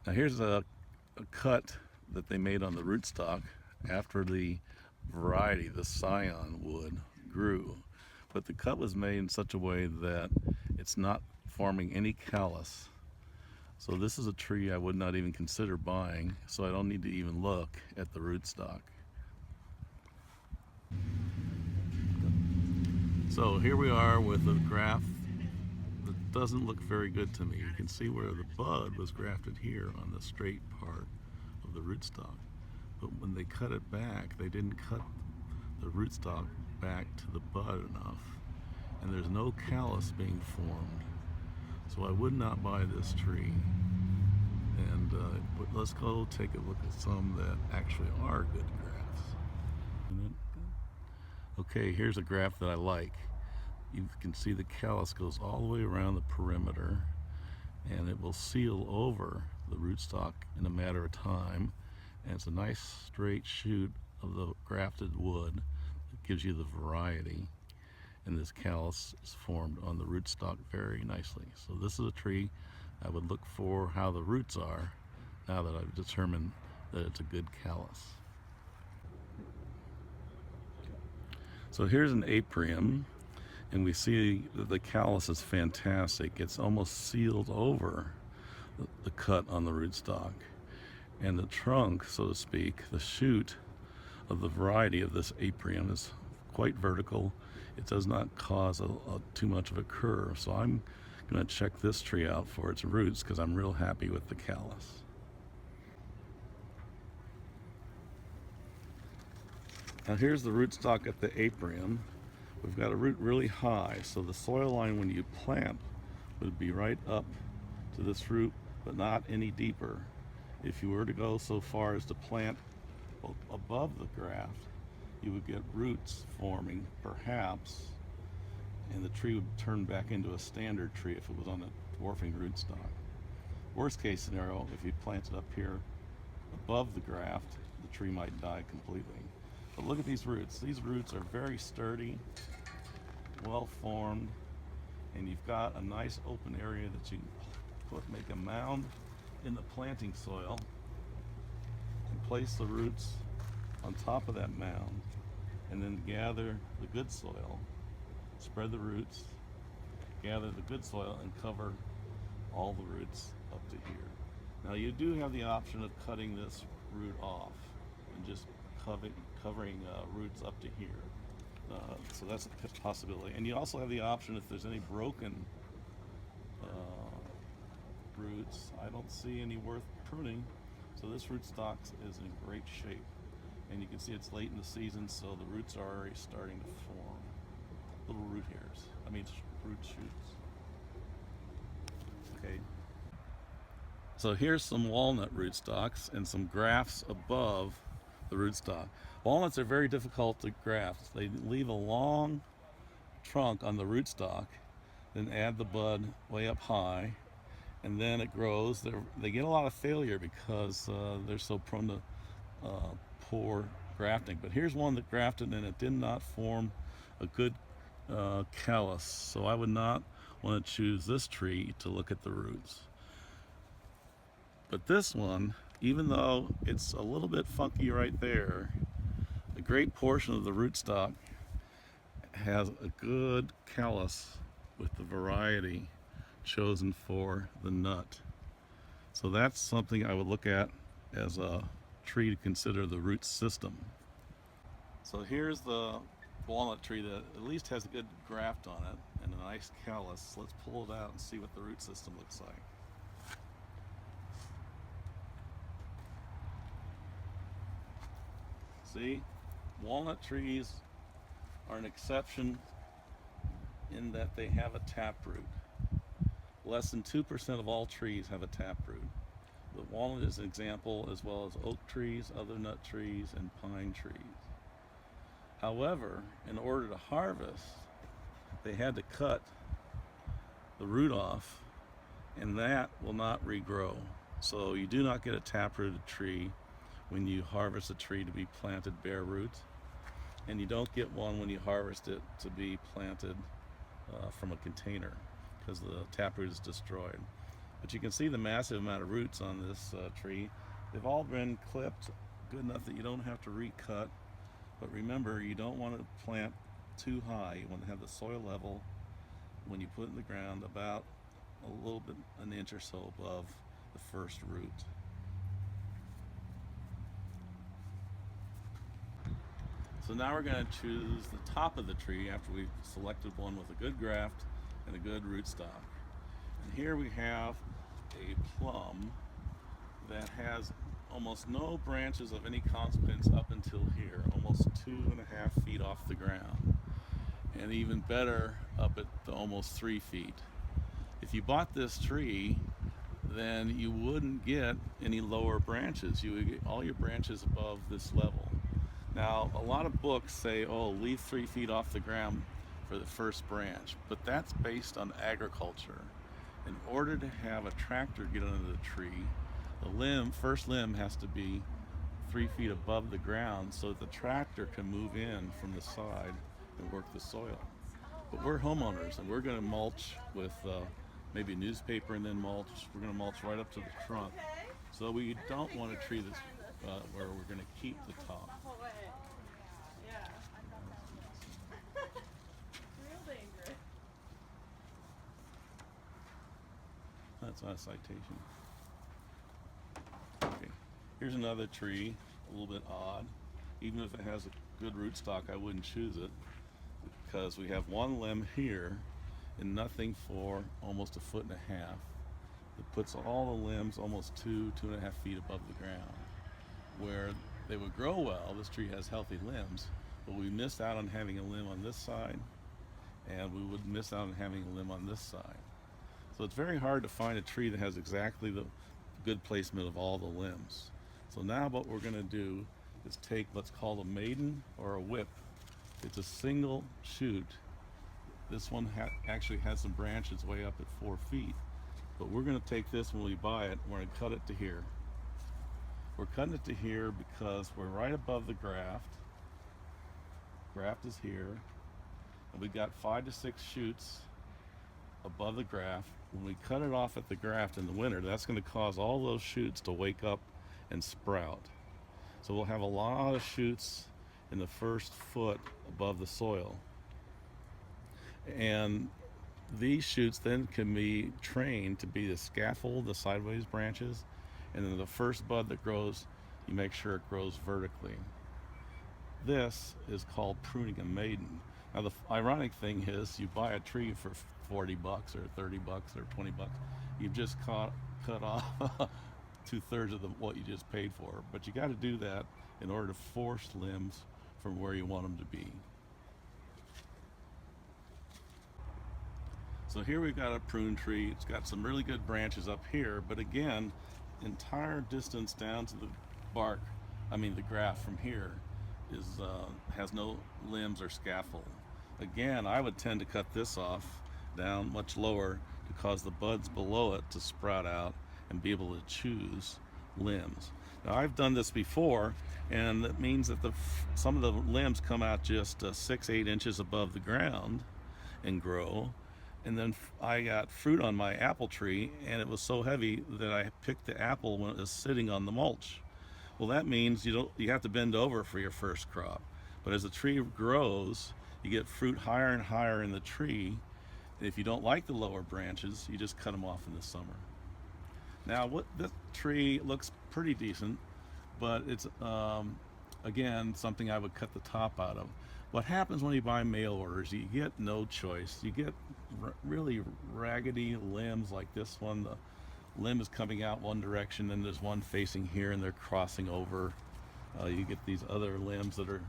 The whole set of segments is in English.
Now here's a cut that they made on the rootstock after the variety, the scion wood, grew. But the cut was made in such a way that it's not forming any callus. So this is a tree I would not even consider buying, so I don't need to even look at the rootstock. So here we are with a graft that doesn't look very good to me. You can see where the bud was grafted here on the straight part of the rootstock. But when they cut it back, they didn't cut the rootstock back to the bud enough. And there's no callus being formed. So I would not buy this tree. And let's go take a look at some that actually are good grafts. Okay, here's a graft that I like. You can see the callus goes all the way around the perimeter, and it will seal over the rootstock in a matter of time. And it's a nice straight shoot of the grafted wood that gives you the variety. And this callus is formed on the rootstock very nicely. So this is a tree I would look for how the roots are now that I've determined that it's a good callus. So here's an aprium, and we see that the callus is fantastic. It's almost sealed over the cut on the rootstock. And the trunk, so to speak, the shoot of the variety of this aprium is quite vertical. It does not cause too much of a curve. So I'm going to check this tree out for its roots because I'm real happy with the callus. Now here's the rootstock at the aprium. We've got a root really high, so the soil line when you plant would be right up to this root, but not any deeper. If you were to go so far as to plant above the graft, you would get roots forming, perhaps, and the tree would turn back into a standard tree if it was on a dwarfing rootstock. Worst case scenario, if you planted up here above the graft, the tree might die completely. But look at these roots. These roots are very sturdy, well formed, and you've got a nice open area that you can make a mound in the planting soil and place the roots on top of that mound, and then gather the good soil, spread the roots, gather the good soil, and cover all the roots up to here. Now you do have the option of cutting this root off and just covering roots up to here. So that's a possibility. And you also have the option, if there's any broken roots, I don't see any worth pruning. So this rootstock is in great shape. And you can see it's late in the season, so the roots are already starting to form. Little root hairs, root shoots. Okay. So here's some walnut rootstocks and some grafts above the rootstock. Walnuts are very difficult to graft. They leave a long trunk on the rootstock, then add the bud way up high, and then it grows. They get a lot of failure because they're so prone to poor grafting. But here's one that grafted and it did not form a good callus. So I would not want to choose this tree to look at the roots. But this one, even though it's a little bit funky right there, a great portion of the rootstock has a good callus with the variety chosen for the nut. So that's something I would look at as a tree to consider the root system. So here's the walnut tree that at least has a good graft on it and a nice callus. Let's pull it out and see what the root system looks like. See, walnut trees are an exception in that they have a taproot. Less than 2% of all trees have a taproot. The walnut is an example, as well as oak trees, other nut trees, and pine trees. However, in order to harvest, they had to cut the root off, and that will not regrow. So you do not get a taprooted tree when you harvest a tree to be planted bare root, and you don't get one when you harvest it to be planted from a container, because the taproot is destroyed. But you can see the massive amount of roots on this tree. They've all been clipped good enough that you don't have to recut. But remember, you don't want to plant too high. You want to have the soil level when you put it in the ground about a little bit, an inch or so above the first root. So now we're going to choose the top of the tree after we've selected one with a good graft and a good rootstock. And here we have a plum that has almost no branches of any consequence up until here, almost 2.5 feet off the ground, and even better up at almost 3 feet. If you bought this tree, then you wouldn't get any lower branches. You would get all your branches above this level. Now, a lot of books say, oh, leave 3 feet off the ground for the first branch, but that's based on agriculture. In order to have a tractor get under the tree, the first limb has to be 3 feet above the ground so that the tractor can move in from the side and work the soil. But we're homeowners, and we're going to mulch with maybe newspaper and then mulch. We're going to mulch right up to the trunk. So we don't want a tree that's where we're going to keep the top. That's not a citation. Okay, here's another tree, a little bit odd. Even if it has a good rootstock, I wouldn't choose it because we have one limb here and nothing for almost 1.5 feet. It puts all the limbs almost 2.5 feet above the ground. Where they would grow well, this tree has healthy limbs, but we missed out on having a limb on this side, and we would miss out on having a limb on this side. So it's very hard to find a tree that has exactly the good placement of all the limbs. So now what we're going to do is take, let's call a maiden or a whip. It's a single shoot. This one actually has some branches way up at 4 feet. But we're going to take this when we buy it, we're going to cut it to here. We're cutting it to here because we're right above the graft. Graft is here. And we've got 5 to 6 shoots above the graft. When we cut it off at the graft in the winter, that's going to cause all those shoots to wake up and sprout. So we'll have a lot of shoots in the first foot above the soil. And these shoots then can be trained to be the scaffold, the sideways branches, and then the first bud that grows, you make sure it grows vertically. This is called pruning a maiden. Now the ironic thing is, you buy a tree for $40 or $30 or $20. You've just cut off 2/3 of what you just paid for. But you got to do that in order to force limbs from where you want them to be. So here we've got a prune tree. It's got some really good branches up here, but again, entire distance down to the bark, the graft from here is has no limbs or scaffold. Again, I would tend to cut this off down much lower to cause the buds below it to sprout out and be able to choose limbs. Now I've done this before, and that means that some of the limbs come out just 6-8 inches above the ground and grow. And then I got fruit on my apple tree, and it was so heavy that I picked the apple when it was sitting on the mulch. Well, that means you have to bend over for your first crop. But as the tree grows, you get fruit higher and higher in the tree. And if you don't like the lower branches, you just cut them off in the summer. Now, this tree looks pretty decent, but it's again something I would cut the top out of. What happens when you buy mail orders? You get no choice. You get really raggedy limbs like this one. The limb is coming out one direction, and there's one facing here, and they're crossing over. You get these other limbs that are,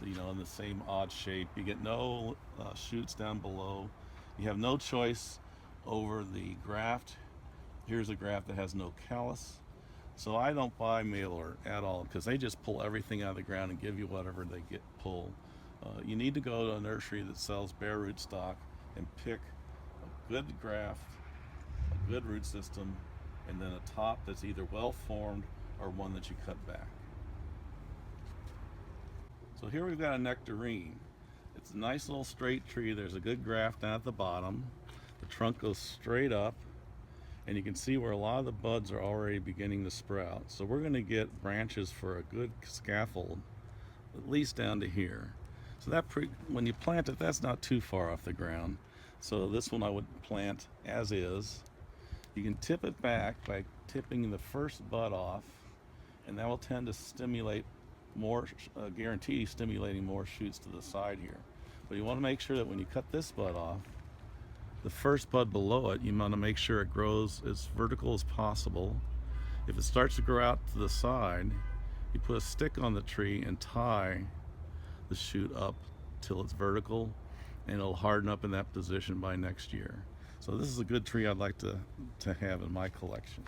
in the same odd shape. You get no shoots down below. You have no choice over the graft. Here's a graft that has no callus. So I don't buy mail order at all, because they just pull everything out of the ground and give you whatever they get pulled. You need to go to a nursery that sells bare rootstock and pick a good graft, a good root system, and then a top that's either well formed or one that you cut back. So here we've got a nectarine. It's a nice little straight tree. There's a good graft down at the bottom. The trunk goes straight up, And you can see where a lot of the buds are already beginning to sprout. So we're going to get branches for a good scaffold, at least down to here. So that when you plant it, that's not too far off the ground. So this one I would plant as is. You can tip it back by tipping the first bud off, and that will tend to stimulate more, guarantee stimulating more shoots to the side here. But you want to make sure that when you cut this bud off, the first bud below it, you want to make sure it grows as vertical as possible. If it starts to grow out to the side, you put a stick on the tree and tie the shoot up till it's vertical, and it'll harden up in that position by next year. So this is a good tree I'd like to have in my collection.